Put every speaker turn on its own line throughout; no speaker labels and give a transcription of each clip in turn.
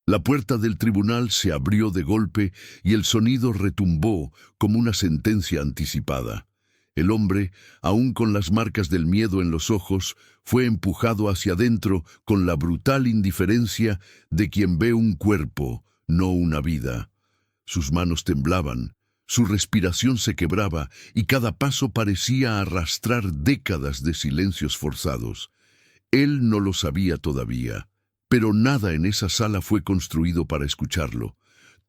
La puerta del tribunal se abrió de golpe y el sonido retumbó como una sentencia anticipada. El hombre, aún con las marcas del miedo en los ojos, fue empujado hacia adentro con la brutal indiferencia de quien ve un cuerpo, no una vida. Sus manos temblaban, su respiración se quebraba y cada paso parecía arrastrar décadas de silencios forzados. Él no lo sabía todavía, pero nada en esa sala fue construido para escucharlo.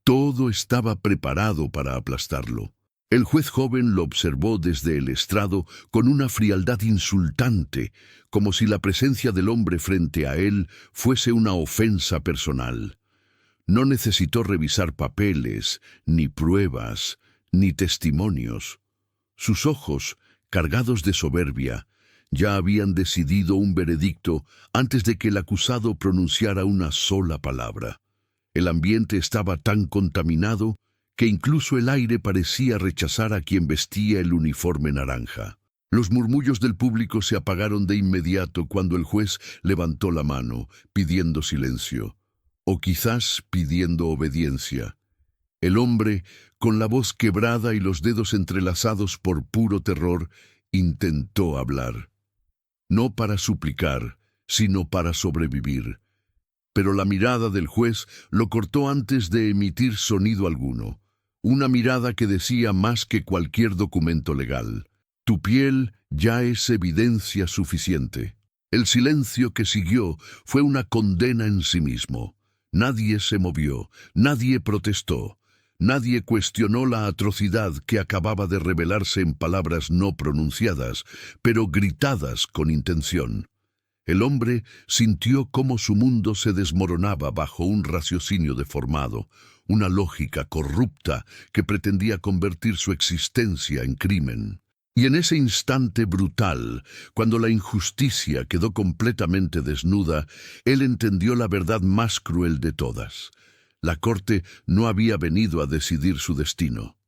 Todo estaba preparado para aplastarlo. El juez joven lo observó desde el estrado con una frialdad insultante, como si la presencia del hombre frente a él fuese una ofensa personal. No necesitó revisar papeles, ni pruebas, ni testimonios. Sus ojos, cargados de soberbia, ya habían decidido un veredicto antes de que el acusado pronunciara una sola palabra. El ambiente estaba tan contaminado que incluso el aire parecía rechazar a quien vestía el uniforme naranja. Los murmullos del público se apagaron de inmediato cuando el juez levantó la mano, pidiendo silencio, o quizás pidiendo obediencia. El hombre, con la voz quebrada y los dedos entrelazados por puro terror, intentó hablar. No para suplicar, sino para sobrevivir. Pero la mirada del juez lo cortó antes de emitir sonido alguno. Una mirada que decía más que cualquier documento legal. Tu piel ya es evidencia suficiente. El silencio que siguió fue una condena en sí mismo. Nadie se movió, nadie protestó, nadie cuestionó la atrocidad que acababa de revelarse en palabras no pronunciadas, pero gritadas con intención. El hombre sintió cómo su mundo se desmoronaba bajo un raciocinio deformado, una lógica corrupta que pretendía convertir su existencia en crimen. Y en ese instante brutal, cuando la injusticia quedó completamente desnuda, él entendió la verdad más cruel de todas. La corte no había venido a decidir su destino.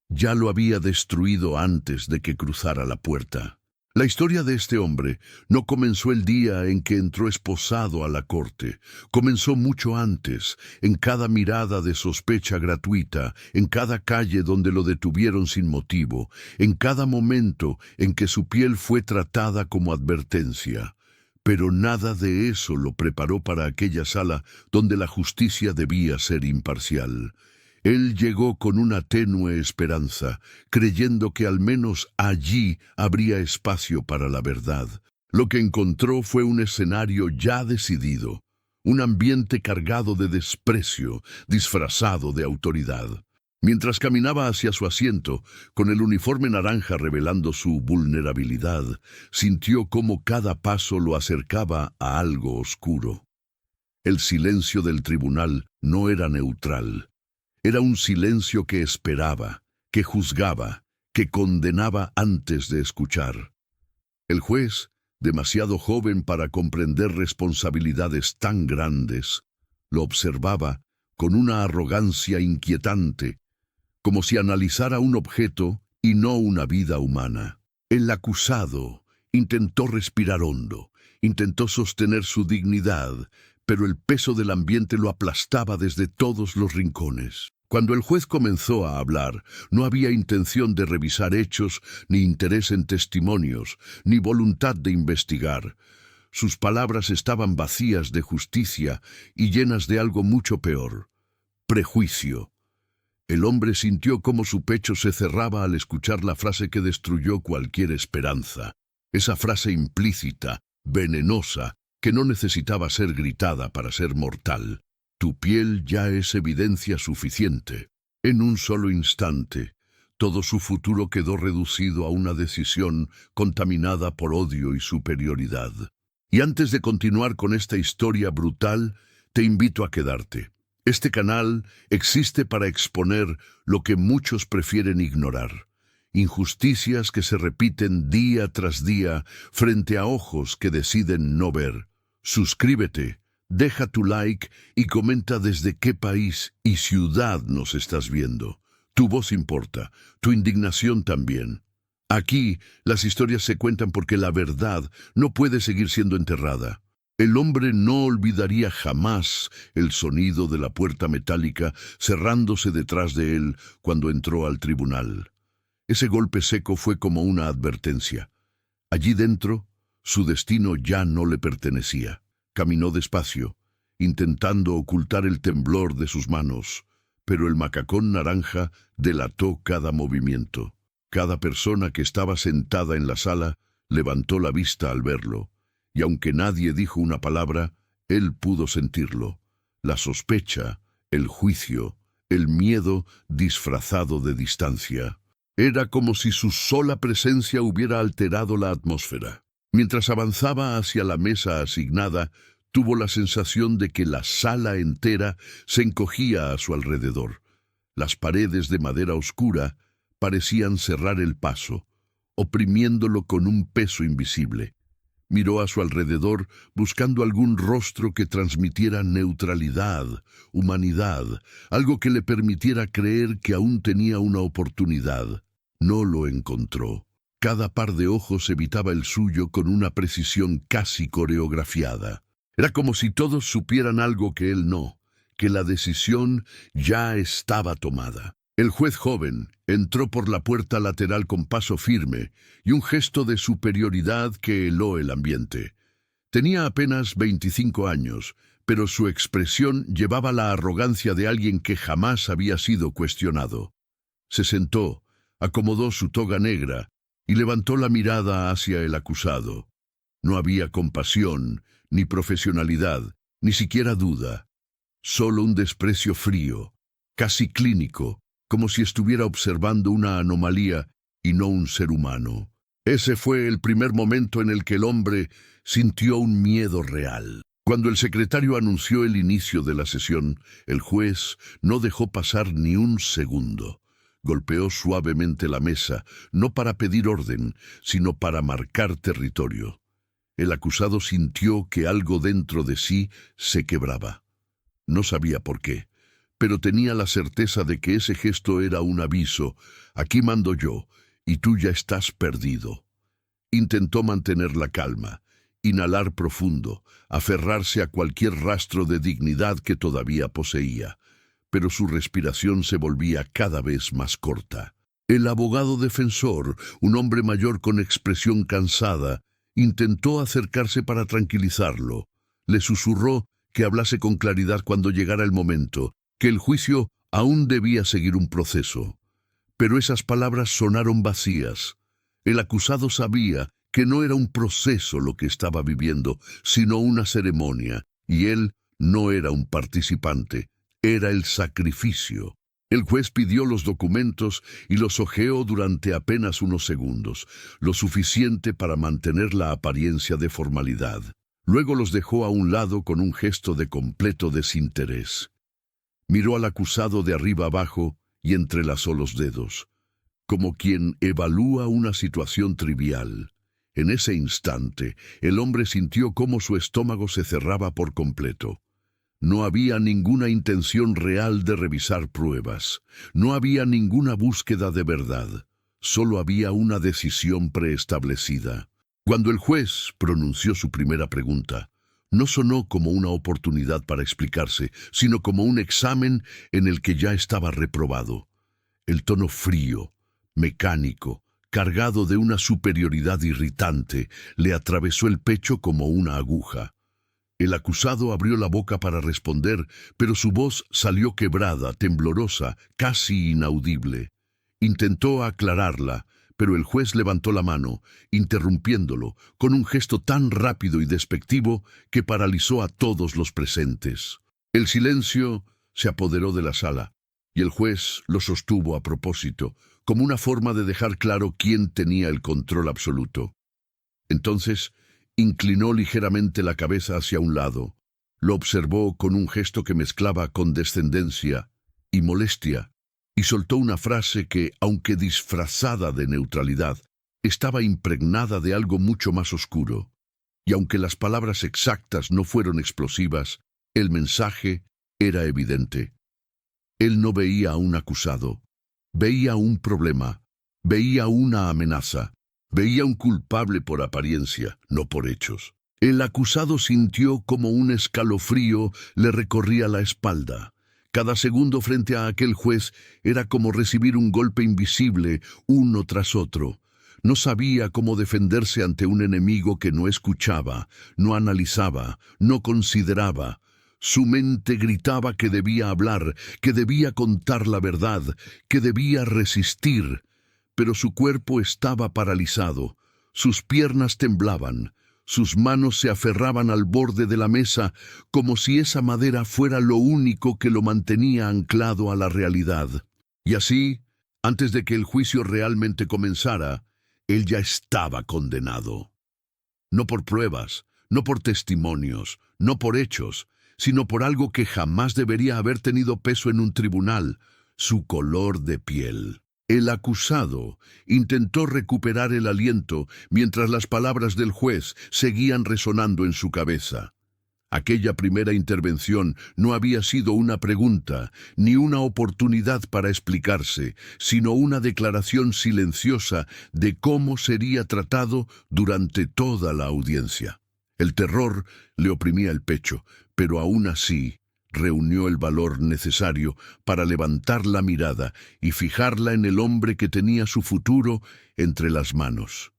Ya lo había destruido antes de que cruzara la puerta. La historia de este hombre no comenzó el día en que entró esposado a la corte. Comenzó mucho antes, en cada mirada de sospecha gratuita, en cada calle donde lo detuvieron sin motivo, en cada momento en que su piel fue tratada como advertencia. Pero nada de eso lo preparó para aquella sala donde la justicia debía ser imparcial. Él llegó con una tenue esperanza, creyendo que al menos allí habría espacio para la verdad. Lo que encontró fue un escenario ya decidido, un ambiente cargado de desprecio, disfrazado de autoridad. Mientras caminaba hacia su asiento, con el uniforme naranja revelando su vulnerabilidad, sintió cómo cada paso lo acercaba a algo oscuro. El silencio del tribunal no era neutral. Era un silencio que esperaba, que juzgaba, que condenaba antes de escuchar. El juez, demasiado joven para comprender responsabilidades tan grandes, lo observaba con una arrogancia inquietante, como si analizara un objeto y no una vida humana. El acusado intentó respirar hondo, intentó sostener su dignidad, pero el peso del ambiente lo aplastaba desde todos los rincones. Cuando el juez comenzó a hablar, no había intención de revisar hechos, ni interés en testimonios, ni voluntad de investigar. Sus palabras estaban vacías de justicia y llenas de algo mucho peor: prejuicio. El hombre sintió cómo su pecho se cerraba al escuchar la frase que destruyó cualquier esperanza. Esa frase implícita, venenosa, que no necesitaba ser gritada para ser mortal. Tu piel ya es evidencia suficiente. En un solo instante, todo su futuro quedó reducido a una decisión contaminada por odio y superioridad. Y antes de continuar con esta historia brutal, te invito a quedarte. Este canal existe para exponer lo que muchos prefieren ignorar. Injusticias que se repiten día tras día frente a ojos que deciden no ver. Suscríbete, deja tu like y comenta desde qué país y ciudad nos estás viendo. Tu voz importa, tu indignación también. Aquí, las historias se cuentan porque la verdad no puede seguir siendo enterrada. El hombre no olvidaría jamás el sonido de la puerta metálica cerrándose detrás de él cuando entró al tribunal. Ese golpe seco fue como una advertencia. Allí dentro, su destino ya no le pertenecía. Caminó despacio, intentando ocultar el temblor de sus manos, pero el macacón naranja delató cada movimiento. Cada persona que estaba sentada en la sala levantó la vista al verlo, y aunque nadie dijo una palabra, él pudo sentirlo. La sospecha, el juicio, el miedo disfrazado de distancia. Era como si su sola presencia hubiera alterado la atmósfera. Mientras avanzaba hacia la mesa asignada, tuvo la sensación de que la sala entera se encogía a su alrededor. Las paredes de madera oscura parecían cerrar el paso, oprimiéndolo con un peso invisible. Miró a su alrededor buscando algún rostro que transmitiera neutralidad, humanidad, algo que le permitiera creer que aún tenía una oportunidad. No lo encontró. Cada par de ojos evitaba el suyo con una precisión casi coreografiada. Era como si todos supieran algo que él no, que la decisión ya estaba tomada. El juez joven entró por la puerta lateral con paso firme y un gesto de superioridad que heló el ambiente. Tenía apenas 25 años, pero su expresión llevaba la arrogancia de alguien que jamás había sido cuestionado. Se sentó, acomodó su toga negra y levantó la mirada hacia el acusado. No había compasión, ni profesionalidad, ni siquiera duda. Solo un desprecio frío, casi clínico, como si estuviera observando una anomalía y no un ser humano. Ese fue el primer momento en el que el hombre sintió un miedo real. Cuando el secretario anunció el inicio de la sesión, el juez no dejó pasar ni un segundo. Golpeó suavemente la mesa, no para pedir orden, sino para marcar territorio. El acusado sintió que algo dentro de sí se quebraba. No sabía por qué, pero tenía la certeza de que ese gesto era un aviso. Aquí mando yo, y tú ya estás perdido. Intentó mantener la calma, inhalar profundo, aferrarse a cualquier rastro de dignidad que todavía poseía, pero su respiración se volvía cada vez más corta. El abogado defensor, un hombre mayor con expresión cansada, intentó acercarse para tranquilizarlo. Le susurró que hablase con claridad cuando llegara el momento, que el juicio aún debía seguir un proceso. Pero esas palabras sonaron vacías. El acusado sabía que no era un proceso lo que estaba viviendo, sino una ceremonia, y él no era un participante, era el sacrificio. El juez pidió los documentos y los hojeó durante apenas unos segundos, lo suficiente para mantener la apariencia de formalidad. Luego los dejó a un lado con un gesto de completo desinterés. Miró al acusado de arriba abajo y entrelazó los dedos, como quien evalúa una situación trivial. En ese instante, el hombre sintió cómo su estómago se cerraba por completo. No había ninguna intención real de revisar pruebas. No había ninguna búsqueda de verdad. Solo había una decisión preestablecida. Cuando el juez pronunció su primera pregunta, no sonó como una oportunidad para explicarse, sino como un examen en el que ya estaba reprobado. El tono frío, mecánico, cargado de una superioridad irritante, le atravesó el pecho como una aguja. El acusado abrió la boca para responder, pero su voz salió quebrada, temblorosa, casi inaudible. Intentó aclararla, pero el juez levantó la mano, interrumpiéndolo, con un gesto tan rápido y despectivo que paralizó a todos los presentes. El silencio se apoderó de la sala, y el juez lo sostuvo a propósito, como una forma de dejar claro quién tenía el control absoluto. Entonces, inclinó ligeramente la cabeza hacia un lado, lo observó con un gesto que mezclaba condescendencia y molestia, y soltó una frase que, aunque disfrazada de neutralidad, estaba impregnada de algo mucho más oscuro. Y aunque las palabras exactas no fueron explosivas, el mensaje era evidente. Él no veía a un acusado, veía un problema, veía una amenaza, veía un culpable por apariencia, no por hechos. El acusado sintió como un escalofrío le recorría la espalda. Cada segundo frente a aquel juez era como recibir un golpe invisible, uno tras otro. No sabía cómo defenderse ante un enemigo que no escuchaba, no analizaba, no consideraba. Su mente gritaba que debía hablar, que debía contar la verdad, que debía resistir. Pero su cuerpo estaba paralizado, sus piernas temblaban. Sus manos se aferraban al borde de la mesa como si esa madera fuera lo único que lo mantenía anclado a la realidad. Y así, antes de que el juicio realmente comenzara, él ya estaba condenado. No por pruebas, no por testimonios, no por hechos, sino por algo que jamás debería haber tenido peso en un tribunal: su color de piel. El acusado intentó recuperar el aliento mientras las palabras del juez seguían resonando en su cabeza. Aquella primera intervención no había sido una pregunta, ni una oportunidad para explicarse, sino una declaración silenciosa de cómo sería tratado durante toda la audiencia. El terror le oprimía el pecho, pero aún así reunió el valor necesario para levantar la mirada y fijarla en el hombre que tenía su futuro entre las manos.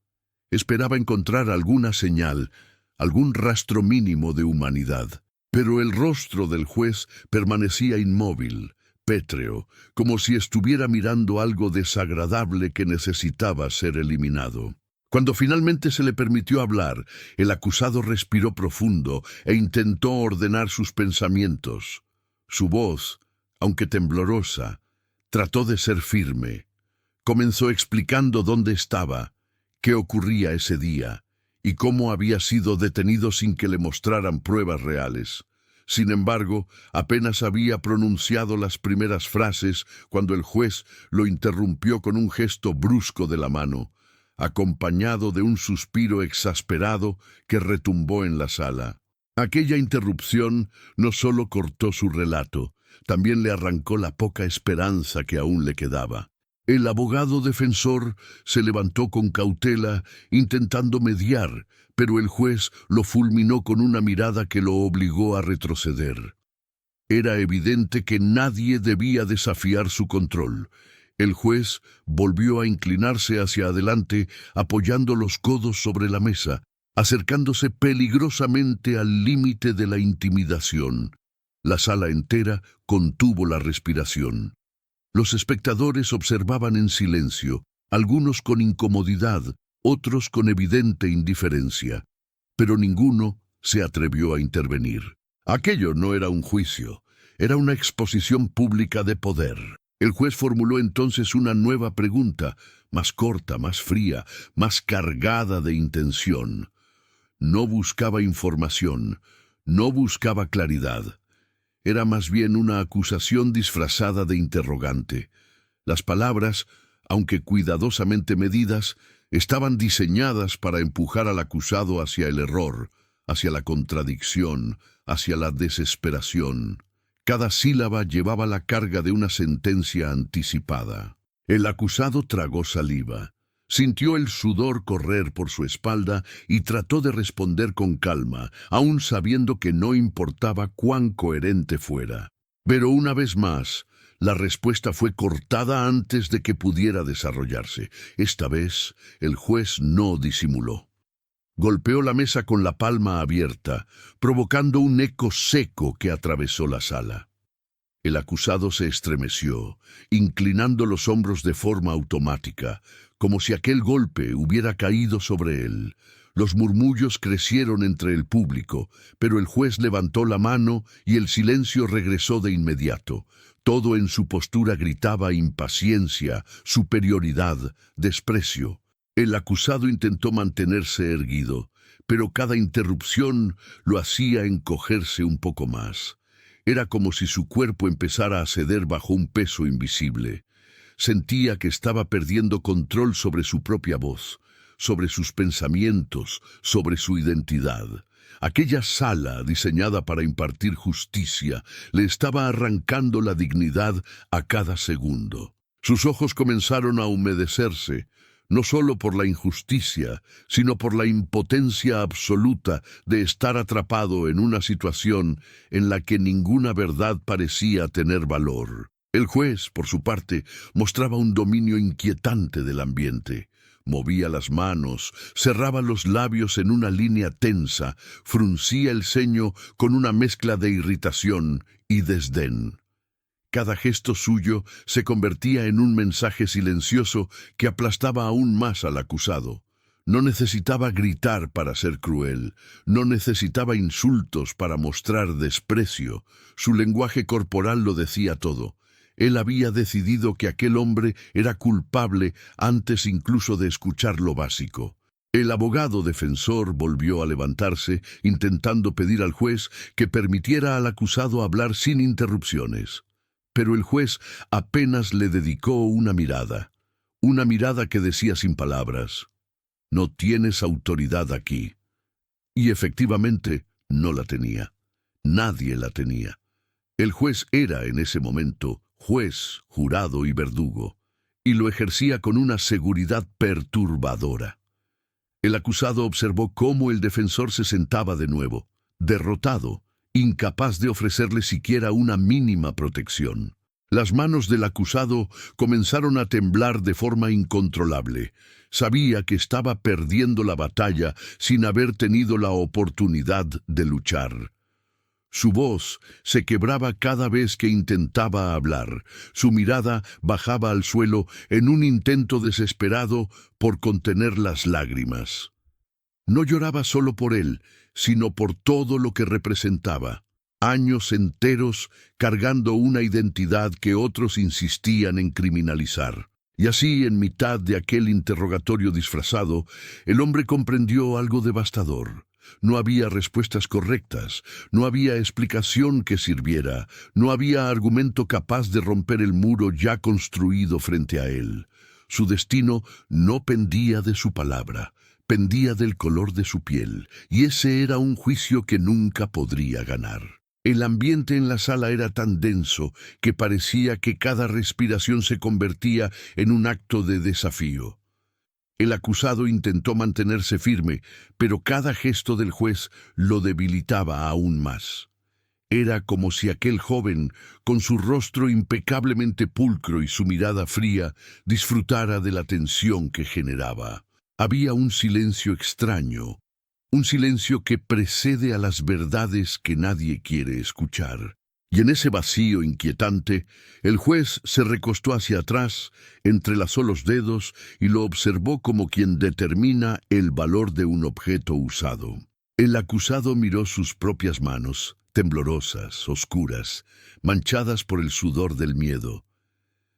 Esperaba encontrar alguna señal, algún rastro mínimo de humanidad. Pero el rostro del juez permanecía inmóvil, pétreo, como si estuviera mirando algo desagradable que necesitaba ser eliminado. Cuando finalmente se le permitió hablar, el acusado respiró profundo e intentó ordenar sus pensamientos. Su voz, aunque temblorosa, trató de ser firme. Comenzó explicando dónde estaba, qué ocurría ese día y cómo había sido detenido sin que le mostraran pruebas reales. Sin embargo, apenas había pronunciado las primeras frases cuando el juez lo interrumpió con un gesto brusco de la mano, acompañado de un suspiro exasperado que retumbó en la sala. Aquella interrupción no solo cortó su relato, también le arrancó la poca esperanza que aún le quedaba. El abogado defensor se levantó con cautela, intentando mediar, pero el juez lo fulminó con una mirada que lo obligó a retroceder. Era evidente que nadie debía desafiar su control. El juez volvió a inclinarse hacia adelante, apoyando los codos sobre la mesa, acercándose peligrosamente al límite de la intimidación. La sala entera contuvo la respiración. Los espectadores observaban en silencio, algunos con incomodidad, otros con evidente indiferencia, pero ninguno se atrevió a intervenir. Aquello no era un juicio, era una exposición pública de poder. El juez formuló entonces una nueva pregunta, más corta, más fría, más cargada de intención. No buscaba información, no buscaba claridad. Era más bien una acusación disfrazada de interrogante. Las palabras, aunque cuidadosamente medidas, estaban diseñadas para empujar al acusado hacia el error, hacia la contradicción, hacia la desesperación. Cada sílaba llevaba la carga de una sentencia anticipada. El acusado tragó saliva, sintió el sudor correr por su espalda y trató de responder con calma, aun sabiendo que no importaba cuán coherente fuera. Pero una vez más, la respuesta fue cortada antes de que pudiera desarrollarse. Esta vez, el juez no disimuló. Golpeó la mesa con la palma abierta, provocando un eco seco que atravesó la sala. El acusado se estremeció, inclinando los hombros de forma automática, como si aquel golpe hubiera caído sobre él. Los murmullos crecieron entre el público, pero el juez levantó la mano y el silencio regresó de inmediato. Todo en su postura gritaba impaciencia, superioridad, desprecio. El acusado intentó mantenerse erguido, pero cada interrupción lo hacía encogerse un poco más. Era como si su cuerpo empezara a ceder bajo un peso invisible. Sentía que estaba perdiendo control sobre su propia voz, sobre sus pensamientos, sobre su identidad. Aquella sala, diseñada para impartir justicia, le estaba arrancando la dignidad a cada segundo. Sus ojos comenzaron a humedecerse, no solo por la injusticia, sino por la impotencia absoluta de estar atrapado en una situación en la que ninguna verdad parecía tener valor. El juez, por su parte, mostraba un dominio inquietante del ambiente. Movía las manos, cerraba los labios en una línea tensa, fruncía el ceño con una mezcla de irritación y desdén. Cada gesto suyo se convertía en un mensaje silencioso que aplastaba aún más al acusado. No necesitaba gritar para ser cruel, no necesitaba insultos para mostrar desprecio. Su lenguaje corporal lo decía todo. Él había decidido que aquel hombre era culpable antes incluso de escuchar lo básico. El abogado defensor volvió a levantarse, intentando pedir al juez que permitiera al acusado hablar sin interrupciones. Pero el juez apenas le dedicó una mirada que decía sin palabras: «No tienes autoridad aquí». Y efectivamente no la tenía. Nadie la tenía. El juez era en ese momento juez, jurado y verdugo, y lo ejercía con una seguridad perturbadora. El acusado observó cómo el defensor se sentaba de nuevo, derrotado, incapaz de ofrecerle siquiera una mínima protección. Las manos del acusado comenzaron a temblar de forma incontrolable. Sabía que estaba perdiendo la batalla sin haber tenido la oportunidad de luchar. Su voz se quebraba cada vez que intentaba hablar. Su mirada bajaba al suelo en un intento desesperado por contener las lágrimas. No lloraba solo por él, sino por todo lo que representaba. Años enteros cargando una identidad que otros insistían en criminalizar. Y así, en mitad de aquel interrogatorio disfrazado, el hombre comprendió algo devastador. No había respuestas correctas, no había explicación que sirviera, no había argumento capaz de romper el muro ya construido frente a él. Su destino no pendía de su palabra, pendía del color de su piel, y ese era un juicio que nunca podría ganar. El ambiente en la sala era tan denso que parecía que cada respiración se convertía en un acto de desafío. El acusado intentó mantenerse firme, pero cada gesto del juez lo debilitaba aún más. Era como si aquel joven, con su rostro impecablemente pulcro y su mirada fría, disfrutara de la tensión que generaba. Había un silencio extraño, un silencio que precede a las verdades que nadie quiere escuchar. Y en ese vacío inquietante, el juez se recostó hacia atrás, entrelazó los dedos y lo observó como quien determina el valor de un objeto usado. El acusado miró sus propias manos, temblorosas, oscuras, manchadas por el sudor del miedo.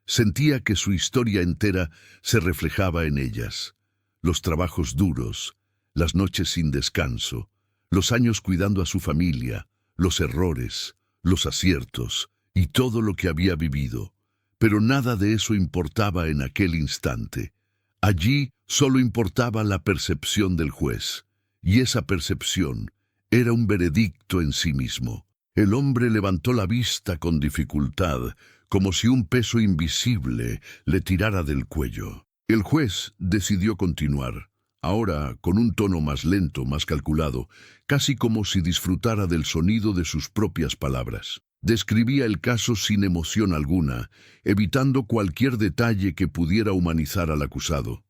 Sentía que su historia entera se reflejaba en ellas. Los trabajos duros, las noches sin descanso, los años cuidando a su familia, los errores, los aciertos y todo lo que había vivido. Pero nada de eso importaba en aquel instante. Allí solo importaba la percepción del juez, y esa percepción era un veredicto en sí mismo. El hombre levantó la vista con dificultad, como si un peso invisible le tirara del cuello. El juez decidió continuar, ahora con un tono más lento, más calculado, casi como si disfrutara del sonido de sus propias palabras. Describía el caso sin emoción alguna, evitando cualquier detalle que pudiera humanizar al acusado.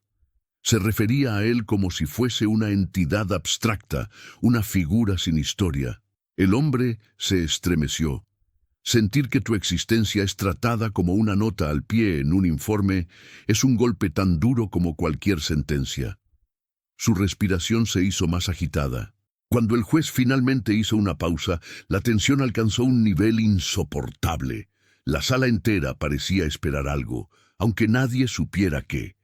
Se refería a él como si fuese una entidad abstracta, una figura sin historia. El hombre se estremeció. Sentir que tu existencia es tratada como una nota al pie en un informe es un golpe tan duro como cualquier sentencia. Su respiración se hizo más agitada. Cuando el juez finalmente hizo una pausa, la tensión alcanzó un nivel insoportable. La sala entera parecía esperar algo, aunque nadie supiera qué.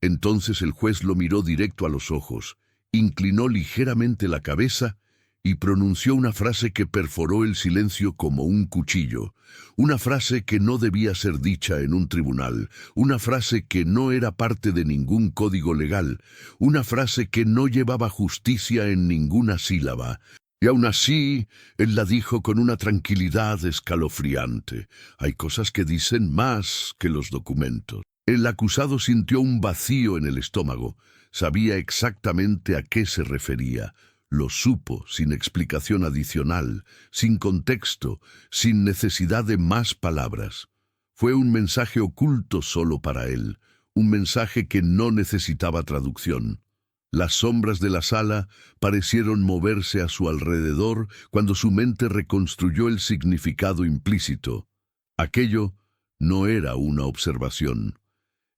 Entonces el juez lo miró directo a los ojos, inclinó ligeramente la cabeza y pronunció una frase que perforó el silencio como un cuchillo, una frase que no debía ser dicha en un tribunal, una frase que no era parte de ningún código legal, una frase que no llevaba justicia en ninguna sílaba. Y aún así, él la dijo con una tranquilidad escalofriante. Hay cosas que dicen más que los documentos. El acusado sintió un vacío en el estómago. Sabía exactamente a qué se refería. Lo supo sin explicación adicional, sin contexto, sin necesidad de más palabras. Fue un mensaje oculto solo para él, un mensaje que no necesitaba traducción. Las sombras de la sala parecieron moverse a su alrededor cuando su mente reconstruyó el significado implícito. Aquello no era una observación,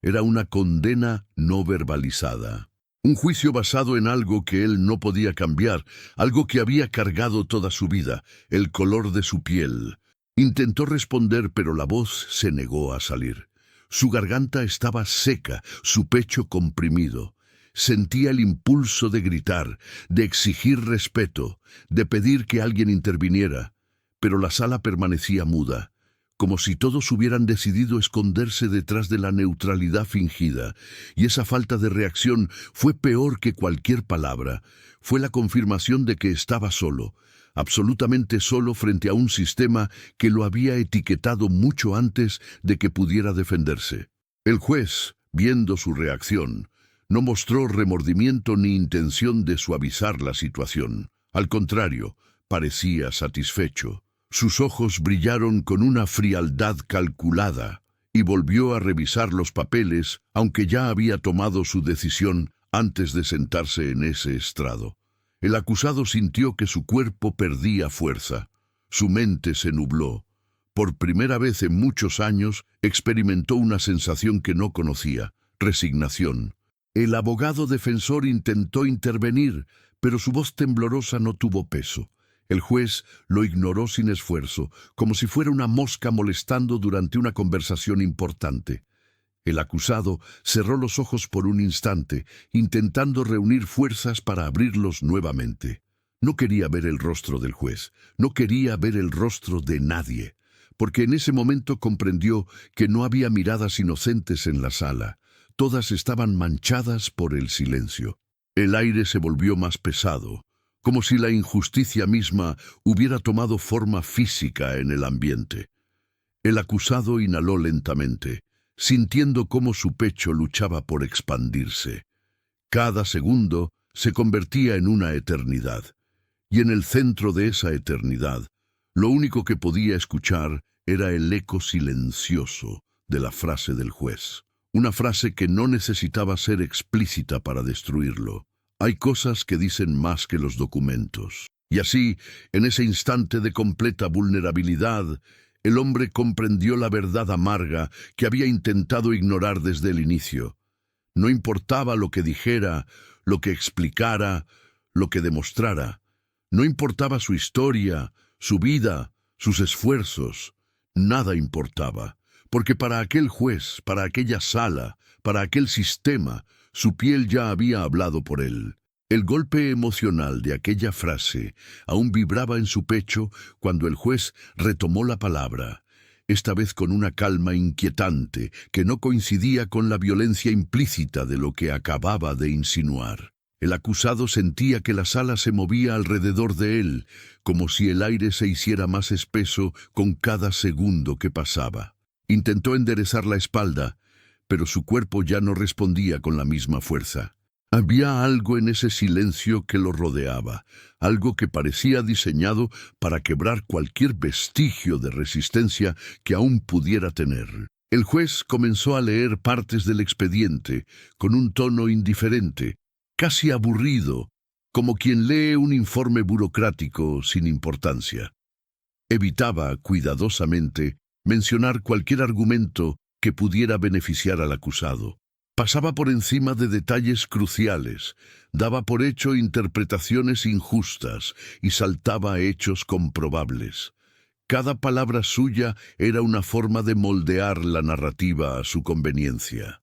era una condena no verbalizada. Un juicio basado en algo que él no podía cambiar, algo que había cargado toda su vida, el color de su piel. Intentó responder, pero la voz se negó a salir. Su garganta estaba seca, su pecho comprimido. Sentía el impulso de gritar, de exigir respeto, de pedir que alguien interviniera, pero la sala permanecía muda, como si todos hubieran decidido esconderse detrás de la neutralidad fingida, y esa falta de reacción fue peor que cualquier palabra. Fue la confirmación de que estaba solo, absolutamente solo frente a un sistema que lo había etiquetado mucho antes de que pudiera defenderse. El juez, viendo su reacción, no mostró remordimiento ni intención de suavizar la situación. Al contrario, parecía satisfecho. Sus ojos brillaron con una frialdad calculada y volvió a revisar los papeles, aunque ya había tomado su decisión antes de sentarse en ese estrado. El acusado sintió que su cuerpo perdía fuerza. Su mente se nubló. Por primera vez en muchos años experimentó una sensación que no conocía: resignación. El abogado defensor intentó intervenir, pero su voz temblorosa no tuvo peso. El juez lo ignoró sin esfuerzo, como si fuera una mosca molestando durante una conversación importante. El acusado cerró los ojos por un instante, intentando reunir fuerzas para abrirlos nuevamente. No quería ver el rostro del juez, no quería ver el rostro de nadie, porque en ese momento comprendió que no había miradas inocentes en la sala. Todas estaban manchadas por el silencio. El aire se volvió más pesado, como si la injusticia misma hubiera tomado forma física en el ambiente. El acusado inhaló lentamente, sintiendo cómo su pecho luchaba por expandirse. Cada segundo se convertía en una eternidad, y en el centro de esa eternidad, lo único que podía escuchar era el eco silencioso de la frase del juez. Una frase que no necesitaba ser explícita para destruirlo. Hay cosas que dicen más que los documentos. Y así, en ese instante de completa vulnerabilidad, el hombre comprendió la verdad amarga que había intentado ignorar desde el inicio. No importaba lo que dijera, lo que explicara, lo que demostrara. No importaba su historia, su vida, sus esfuerzos. Nada importaba, porque para aquel juez, para aquella sala, para aquel sistema, su piel ya había hablado por él. El golpe emocional de aquella frase aún vibraba en su pecho cuando el juez retomó la palabra, esta vez con una calma inquietante que no coincidía con la violencia implícita de lo que acababa de insinuar. El acusado sentía que la sala se movía alrededor de él, como si el aire se hiciera más espeso con cada segundo que pasaba. Intentó enderezar la espalda, pero su cuerpo ya no respondía con la misma fuerza. Había algo en ese silencio que lo rodeaba, algo que parecía diseñado para quebrar cualquier vestigio de resistencia que aún pudiera tener. El juez comenzó a leer partes del expediente con un tono indiferente, casi aburrido, como quien lee un informe burocrático sin importancia. Evitaba cuidadosamente mencionar cualquier argumento que pudiera beneficiar al acusado. Pasaba por encima de detalles cruciales, daba por hecho interpretaciones injustas y saltaba a hechos comprobables. Cada palabra suya era una forma de moldear la narrativa a su conveniencia.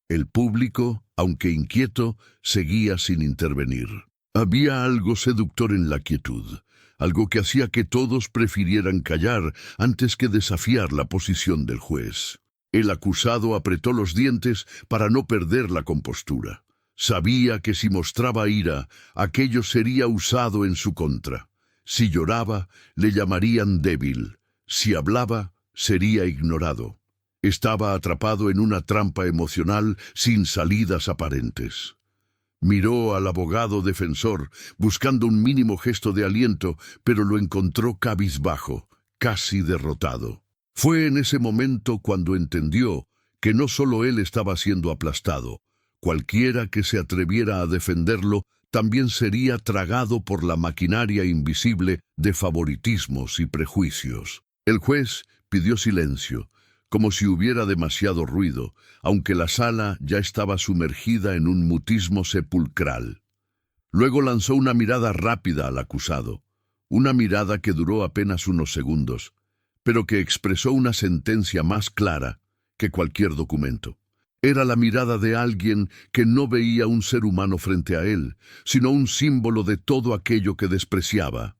El público, aunque inquieto, seguía sin intervenir. Había algo seductor en la quietud, algo que hacía que todos prefirieran callar antes que desafiar la posición del juez. El acusado apretó los dientes para no perder la compostura. Sabía que si mostraba ira, aquello sería usado en su contra. Si lloraba, le llamarían débil. Si hablaba, sería ignorado. Estaba atrapado en una trampa emocional sin salidas aparentes. Miró al abogado defensor, buscando un mínimo gesto de aliento, pero lo encontró cabizbajo, casi derrotado. Fue en ese momento cuando entendió que no solo él estaba siendo aplastado. Cualquiera que se atreviera a defenderlo también sería tragado por la maquinaria invisible de favoritismos y prejuicios. El juez pidió silencio, como si hubiera demasiado ruido, aunque la sala ya estaba sumergida en un mutismo sepulcral. Luego lanzó una mirada rápida al acusado, una mirada que duró apenas unos segundos, pero que expresó una sentencia más clara que cualquier documento. Era la mirada de alguien que no veía un ser humano frente a él, sino un símbolo de todo aquello que despreciaba.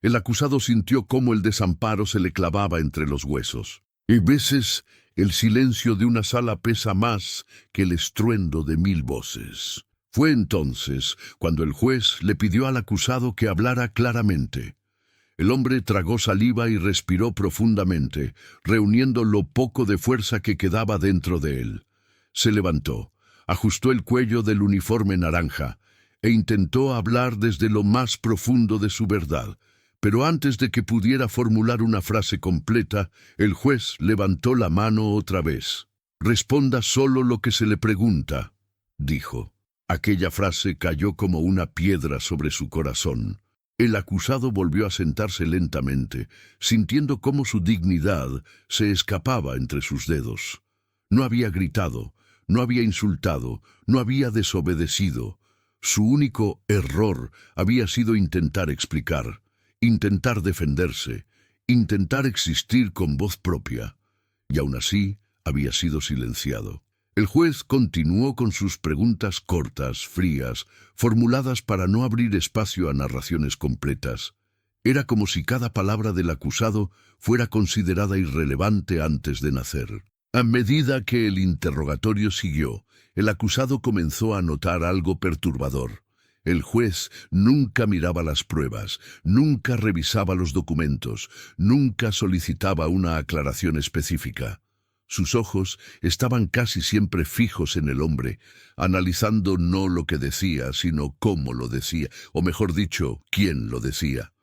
El acusado sintió cómo el desamparo se le clavaba entre los huesos. Y veces el silencio de una sala pesa más que el estruendo de 1000 voces. Fue entonces cuando el juez le pidió al acusado que hablara claramente. El hombre tragó saliva y respiró profundamente, reuniendo lo poco de fuerza que quedaba dentro de él. Se levantó, ajustó el cuello del uniforme naranja e intentó hablar desde lo más profundo de su verdad. Pero antes de que pudiera formular una frase completa, el juez levantó la mano otra vez. «Responda solo lo que se le pregunta», dijo. Aquella frase cayó como una piedra sobre su corazón. El acusado volvió a sentarse lentamente, sintiendo cómo su dignidad se escapaba entre sus dedos. No había gritado, no había insultado, no había desobedecido. Su único error había sido intentar explicar. Intentar defenderse, intentar existir con voz propia, y aún así había sido silenciado. El juez continuó con sus preguntas cortas, frías, formuladas para no abrir espacio a narraciones completas. Era como si cada palabra del acusado fuera considerada irrelevante antes de nacer. A medida que el interrogatorio siguió, el acusado comenzó a notar algo perturbador. El juez nunca miraba las pruebas, nunca revisaba los documentos, nunca solicitaba una aclaración específica. Sus ojos estaban casi siempre fijos en el hombre, analizando no lo que decía, sino cómo lo decía, o mejor dicho, quién lo decía.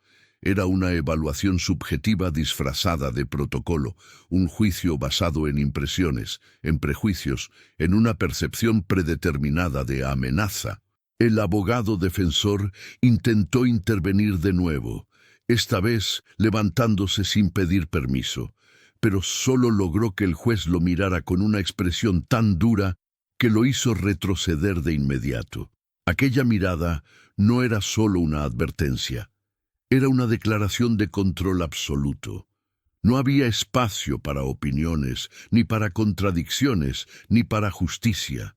Era una evaluación subjetiva disfrazada de protocolo, un juicio basado en impresiones, en prejuicios, en una percepción predeterminada de amenaza. El abogado defensor intentó intervenir de nuevo, esta vez levantándose sin pedir permiso, pero solo logró que el juez lo mirara con una expresión tan dura que lo hizo retroceder de inmediato. Aquella mirada no era solo una advertencia, era una declaración de control absoluto. No había espacio para opiniones, ni para contradicciones, ni para justicia.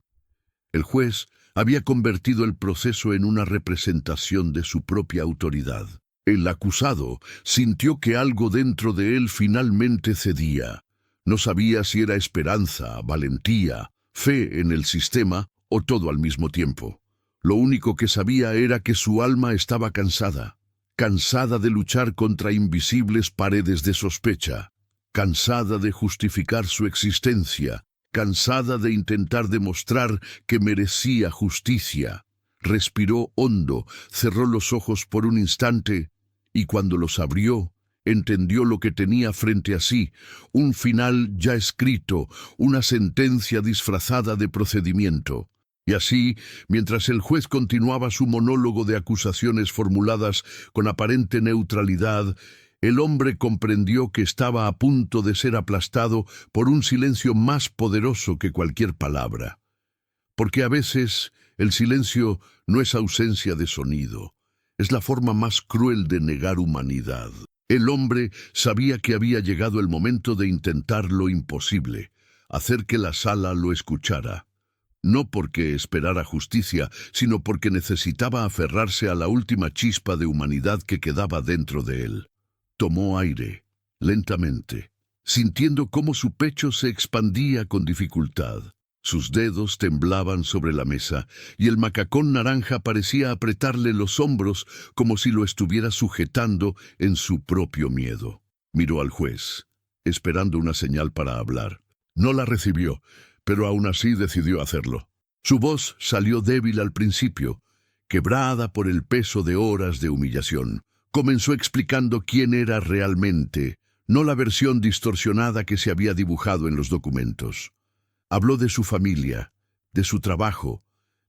El juez había convertido el proceso en una representación de su propia autoridad. El acusado sintió que algo dentro de él finalmente cedía. No sabía si era esperanza, valentía, fe en el sistema o todo al mismo tiempo. Lo único que sabía era que su alma estaba cansada, cansada de luchar contra invisibles paredes de sospecha, cansada de justificar su existencia, cansada de intentar demostrar que merecía justicia. Respiró hondo, cerró los ojos por un instante y cuando los abrió, entendió lo que tenía frente a sí, un final ya escrito, una sentencia disfrazada de procedimiento. Y así, mientras el juez continuaba su monólogo de acusaciones formuladas con aparente neutralidad, el hombre comprendió que estaba a punto de ser aplastado por un silencio más poderoso que cualquier palabra. Porque a veces el silencio no es ausencia de sonido, es la forma más cruel de negar humanidad. El hombre sabía que había llegado el momento de intentar lo imposible, hacer que la sala lo escuchara. No porque esperara justicia, sino porque necesitaba aferrarse a la última chispa de humanidad que quedaba dentro de él. Tomó aire, lentamente, sintiendo cómo su pecho se expandía con dificultad. Sus dedos temblaban sobre la mesa y el macacón naranja parecía apretarle los hombros como si lo estuviera sujetando en su propio miedo. Miró al juez, esperando una señal para hablar. No la recibió, pero aún así decidió hacerlo. Su voz salió débil al principio, quebrada por el peso de horas de humillación. Comenzó explicando quién era realmente, no la versión distorsionada que se había dibujado en los documentos. Habló de su familia, de su trabajo,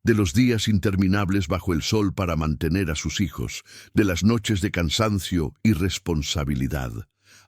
de los días interminables bajo el sol para mantener a sus hijos, de las noches de cansancio y responsabilidad.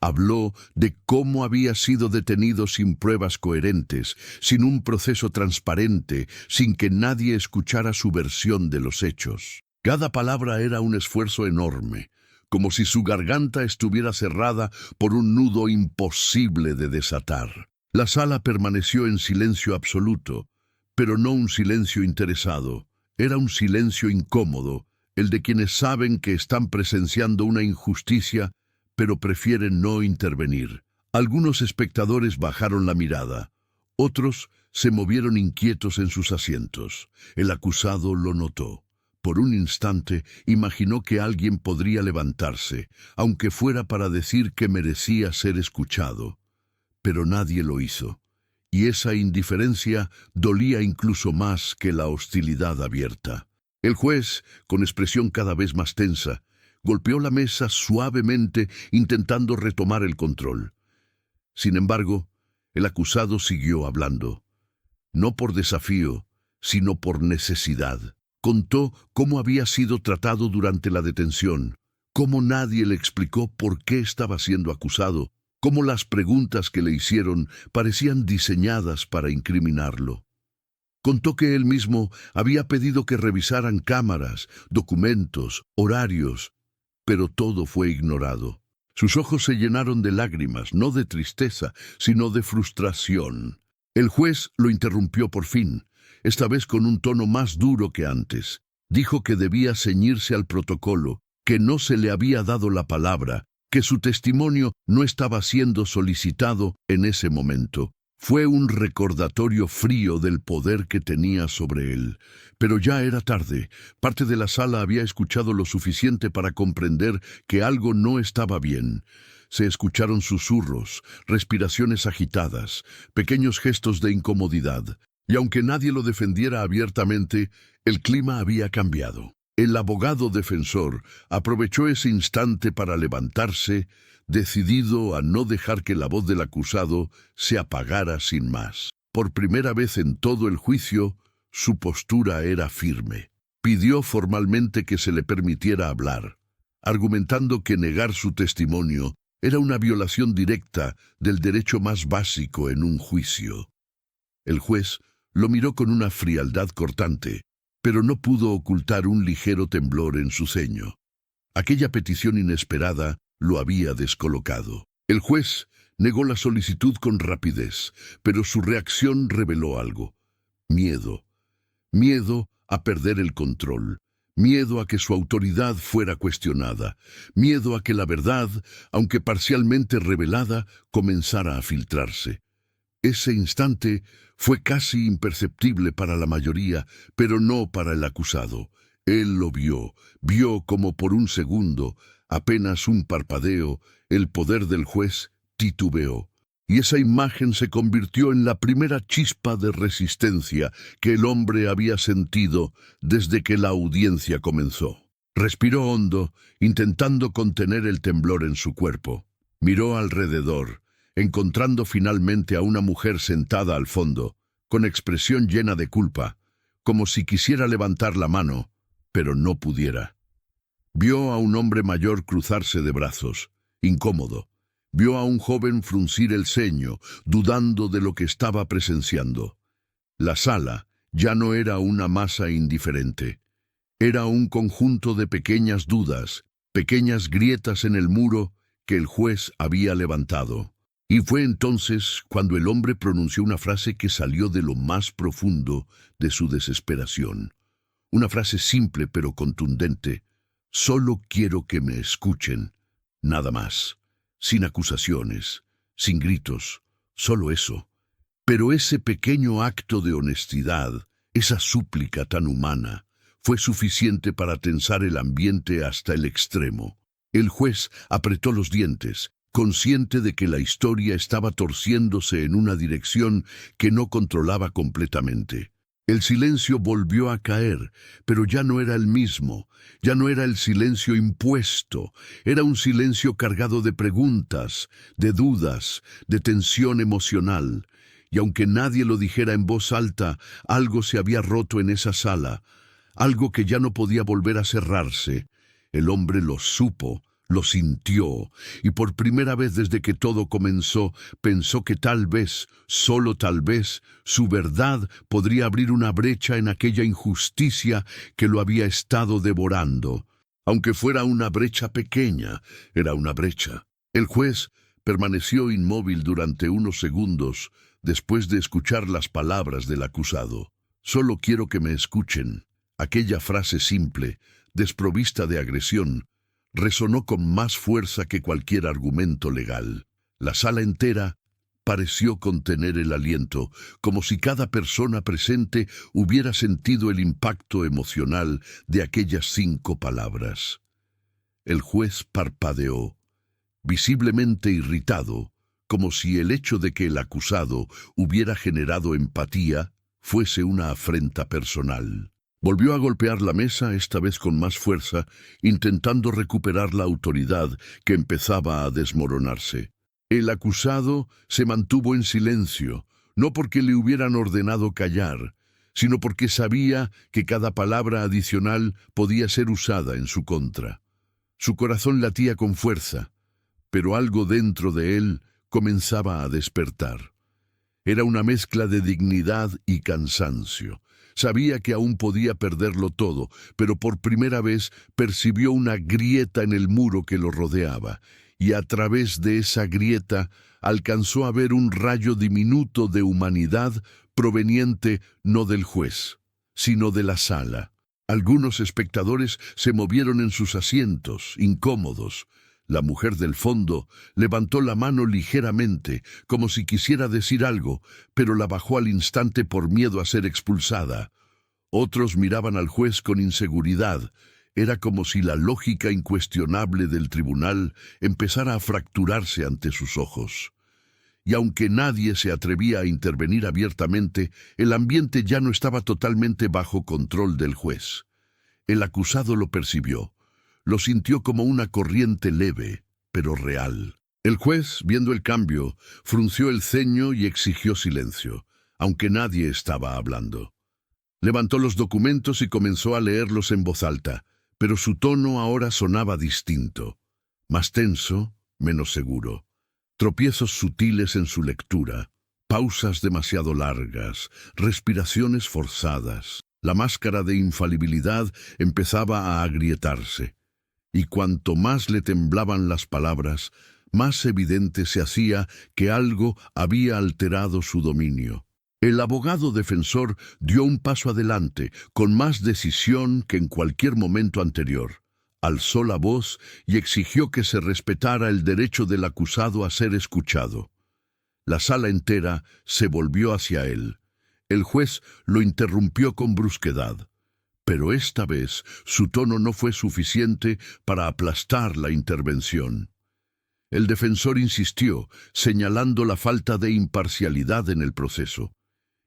Habló de cómo había sido detenido sin pruebas coherentes, sin un proceso transparente, sin que nadie escuchara su versión de los hechos. Cada palabra era un esfuerzo enorme, como si su garganta estuviera cerrada por un nudo imposible de desatar. La sala permaneció en silencio absoluto, pero no un silencio interesado. Era un silencio incómodo, el de quienes saben que están presenciando una injusticia, pero prefieren no intervenir. Algunos espectadores bajaron la mirada, otros se movieron inquietos en sus asientos. El acusado lo notó. Por un instante imaginó que alguien podría levantarse, aunque fuera para decir que merecía ser escuchado. Pero nadie lo hizo, y esa indiferencia dolía incluso más que la hostilidad abierta. El juez, con expresión cada vez más tensa, golpeó la mesa suavemente intentando retomar el control. Sin embargo, el acusado siguió hablando, no por desafío, sino por necesidad. Contó cómo había sido tratado durante la detención, cómo nadie le explicó por qué estaba siendo acusado, cómo las preguntas que le hicieron parecían diseñadas para incriminarlo. Contó que él mismo había pedido que revisaran cámaras, documentos, horarios, pero todo fue ignorado. Sus ojos se llenaron de lágrimas, no de tristeza, sino de frustración. El juez lo interrumpió por fin, esta vez con un tono más duro que antes. Dijo que debía ceñirse al protocolo, que no se le había dado la palabra, que su testimonio no estaba siendo solicitado en ese momento. Fue un recordatorio frío del poder que tenía sobre él. Pero ya era tarde. Parte de la sala había escuchado lo suficiente para comprender que algo no estaba bien. Se escucharon susurros, respiraciones agitadas, pequeños gestos de incomodidad. Y aunque nadie lo defendiera abiertamente, el clima había cambiado. El abogado defensor aprovechó ese instante para levantarse, decidido a no dejar que la voz del acusado se apagara sin más. Por primera vez en todo el juicio, su postura era firme. Pidió formalmente que se le permitiera hablar, argumentando que negar su testimonio era una violación directa del derecho más básico en un juicio. El juez lo miró con una frialdad cortante, pero no pudo ocultar un ligero temblor en su ceño. Aquella petición inesperada lo había descolocado. El juez negó la solicitud con rapidez, pero su reacción reveló algo. Miedo. Miedo a perder el control. Miedo a que su autoridad fuera cuestionada. Miedo a que la verdad, aunque parcialmente revelada, comenzara a filtrarse. Ese instante fue casi imperceptible para la mayoría, pero no para el acusado. Él lo vio como por un segundo, apenas un parpadeo, el poder del juez titubeó. Y esa imagen se convirtió en la primera chispa de resistencia que el hombre había sentido desde que la audiencia comenzó. Respiró hondo, intentando contener el temblor en su cuerpo. Miró alrededor, encontrando finalmente a una mujer sentada al fondo, con expresión llena de culpa, como si quisiera levantar la mano, pero no pudiera. Vio a un hombre mayor cruzarse de brazos, incómodo. Vio a un joven fruncir el ceño, dudando de lo que estaba presenciando. La sala ya no era una masa indiferente. Era un conjunto de pequeñas dudas, pequeñas grietas en el muro que el juez había levantado. Y fue entonces cuando el hombre pronunció una frase que salió de lo más profundo de su desesperación. Una frase simple pero contundente. Solo quiero que me escuchen, nada más. Sin acusaciones, sin gritos, solo eso. Pero ese pequeño acto de honestidad, esa súplica tan humana, fue suficiente para tensar el ambiente hasta el extremo. El juez apretó los dientes, consciente de que la historia estaba torciéndose en una dirección que no controlaba completamente. El silencio volvió a caer, pero ya no era el mismo, ya no era el silencio impuesto, era un silencio cargado de preguntas, de dudas, de tensión emocional. Y aunque nadie lo dijera en voz alta, algo se había roto en esa sala, algo que ya no podía volver a cerrarse. El hombre lo supo, lo sintió, y por primera vez desde que todo comenzó, pensó que tal vez, solo tal vez, su verdad podría abrir una brecha en aquella injusticia que lo había estado devorando. Aunque fuera una brecha pequeña, era una brecha. El juez permaneció inmóvil durante unos segundos después de escuchar las palabras del acusado. «Solo quiero que me escuchen». Aquella frase simple, desprovista de agresión, resonó con más fuerza que cualquier argumento legal. La sala entera pareció contener el aliento, como si cada persona presente hubiera sentido el impacto emocional de aquellas 5 palabras. El juez parpadeó, visiblemente irritado, como si el hecho de que el acusado hubiera generado empatía fuese una afrenta personal. Volvió a golpear la mesa, esta vez con más fuerza, intentando recuperar la autoridad que empezaba a desmoronarse. El acusado se mantuvo en silencio, no porque le hubieran ordenado callar, sino porque sabía que cada palabra adicional podía ser usada en su contra. Su corazón latía con fuerza, pero algo dentro de él comenzaba a despertar. Era una mezcla de dignidad y cansancio. Sabía que aún podía perderlo todo, pero por primera vez percibió una grieta en el muro que lo rodeaba, y a través de esa grieta alcanzó a ver un rayo diminuto de humanidad proveniente no del juez, sino de la sala. Algunos espectadores se movieron en sus asientos, incómodos. La mujer del fondo levantó la mano ligeramente, como si quisiera decir algo, pero la bajó al instante por miedo a ser expulsada. Otros miraban al juez con inseguridad. Era como si la lógica incuestionable del tribunal empezara a fracturarse ante sus ojos. Y aunque nadie se atrevía a intervenir abiertamente, el ambiente ya no estaba totalmente bajo control del juez. El acusado lo percibió. Lo sintió como una corriente leve, pero real. El juez, viendo el cambio, frunció el ceño y exigió silencio, aunque nadie estaba hablando. Levantó los documentos y comenzó a leerlos en voz alta, pero su tono ahora sonaba distinto, más tenso, menos seguro. Tropiezos sutiles en su lectura, pausas demasiado largas, respiraciones forzadas. La máscara de infalibilidad empezaba a agrietarse. Y cuanto más le temblaban las palabras, más evidente se hacía que algo había alterado su dominio. El abogado defensor dio un paso adelante, con más decisión que en cualquier momento anterior. Alzó la voz y exigió que se respetara el derecho del acusado a ser escuchado. La sala entera se volvió hacia él. El juez lo interrumpió con brusquedad. Pero esta vez su tono no fue suficiente para aplastar la intervención. El defensor insistió, señalando la falta de imparcialidad en el proceso.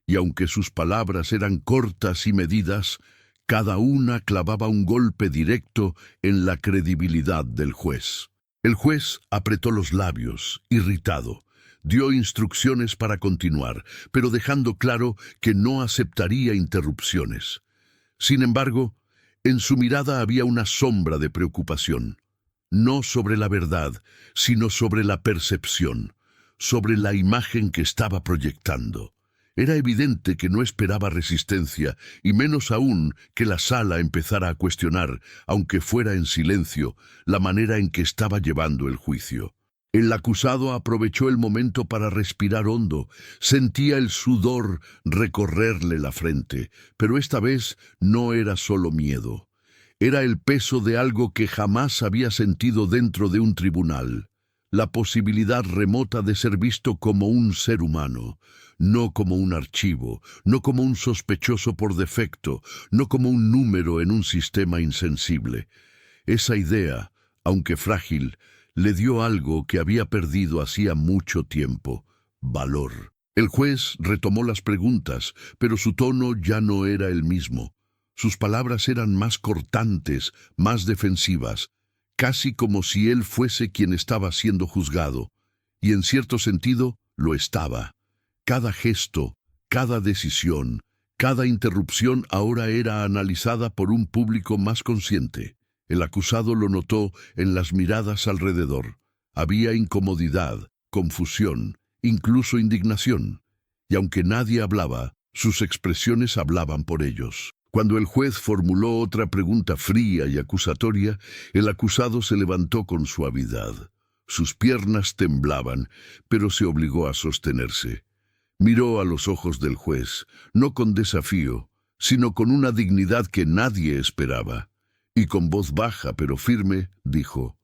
Y aunque sus palabras eran cortas y medidas, cada una clavaba un golpe directo en la credibilidad del juez. El juez apretó los labios, irritado. Dio instrucciones para continuar, pero dejando claro que no aceptaría interrupciones. Sin embargo, en su mirada había una sombra de preocupación, no sobre la verdad, sino sobre la percepción, sobre la imagen que estaba proyectando. Era evidente que no esperaba resistencia, y menos aún que la sala empezara a cuestionar, aunque fuera en silencio, la manera en que estaba llevando el juicio. El acusado aprovechó el momento para respirar hondo. Sentía el sudor recorrerle la frente, pero esta vez no era solo miedo. Era el peso de algo que jamás había sentido dentro de un tribunal. La posibilidad remota de ser visto como un ser humano, no como un archivo, no como un sospechoso por defecto, no como un número en un sistema insensible. Esa idea, aunque frágil, le dio algo que había perdido hacía mucho tiempo: valor. El juez retomó las preguntas, pero su tono ya no era el mismo. Sus palabras eran más cortantes, más defensivas, casi como si él fuese quien estaba siendo juzgado. Y en cierto sentido, lo estaba. Cada gesto, cada decisión, cada interrupción ahora era analizada por un público más consciente. El acusado lo notó en las miradas alrededor. Había incomodidad, confusión, incluso indignación. Y aunque nadie hablaba, sus expresiones hablaban por ellos. Cuando el juez formuló otra pregunta fría y acusatoria, el acusado se levantó con suavidad. Sus piernas temblaban, pero se obligó a sostenerse. Miró a los ojos del juez, no con desafío, sino con una dignidad que nadie esperaba. Y con voz baja pero firme, dijo: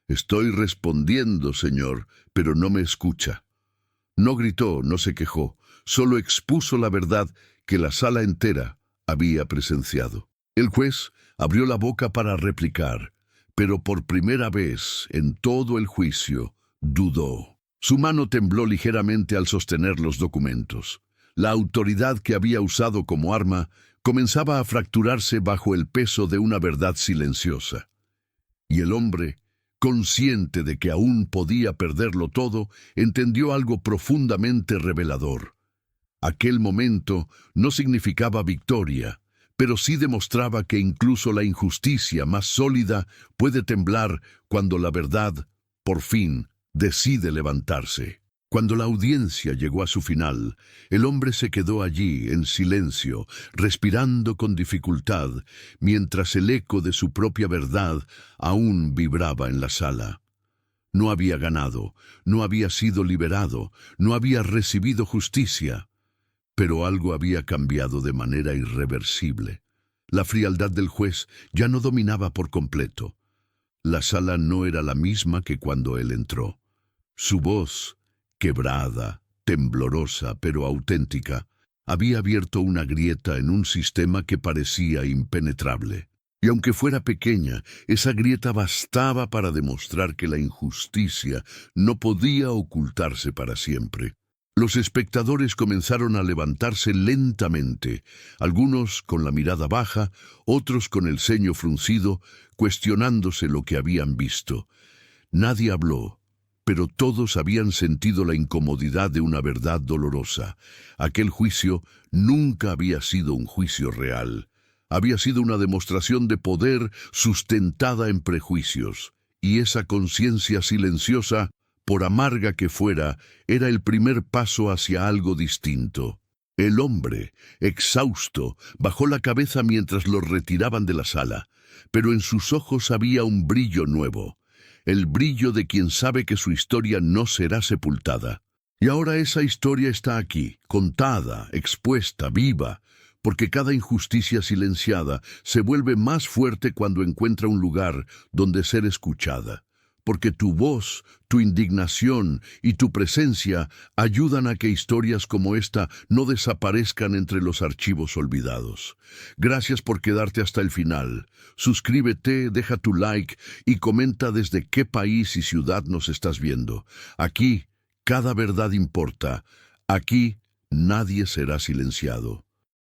«Estoy respondiendo, señor, pero no me escucha». No gritó, no se quejó, solo expuso la verdad que la sala entera había presenciado. El juez abrió la boca para replicar, pero por primera vez en todo el juicio dudó. Su mano tembló ligeramente al sostener los documentos. La autoridad que había usado como arma comenzaba a fracturarse bajo el peso de una verdad silenciosa. Y el hombre, consciente de que aún podía perderlo todo, entendió algo profundamente revelador. Aquel momento no significaba victoria, pero sí demostraba que incluso la injusticia más sólida puede temblar cuando la verdad, por fin, decide levantarse. Cuando la audiencia llegó a su final, el hombre se quedó allí, en silencio, respirando con dificultad, mientras el eco de su propia verdad aún vibraba en la sala. No había ganado, no había sido liberado, no había recibido justicia. Pero algo había cambiado de manera irreversible. La frialdad del juez ya no dominaba por completo. La sala no era la misma que cuando él entró. Su voz, quebrada, temblorosa pero auténtica, había abierto una grieta en un sistema que parecía impenetrable. Y aunque fuera pequeña, esa grieta bastaba para demostrar que la injusticia no podía ocultarse para siempre. Los espectadores comenzaron a levantarse lentamente, algunos con la mirada baja, otros con el ceño fruncido, cuestionándose lo que habían visto. Nadie habló, pero todos habían sentido la incomodidad de una verdad dolorosa. Aquel juicio nunca había sido un juicio real. Había sido una demostración de poder sustentada en prejuicios, y esa conciencia silenciosa, por amarga que fuera, era el primer paso hacia algo distinto. El hombre, exhausto, bajó la cabeza mientras lo retiraban de la sala, pero en sus ojos había un brillo nuevo, el brillo de quien sabe que su historia no será sepultada. Y ahora esa historia está aquí, contada, expuesta, viva, porque cada injusticia silenciada se vuelve más fuerte cuando encuentra un lugar donde ser escuchada. Porque tu voz, tu indignación y tu presencia ayudan a que historias como esta no desaparezcan entre los archivos olvidados. Gracias por quedarte hasta el final. Suscríbete, deja tu like y comenta desde qué país y ciudad nos estás viendo. Aquí, cada verdad importa. Aquí, nadie será silenciado.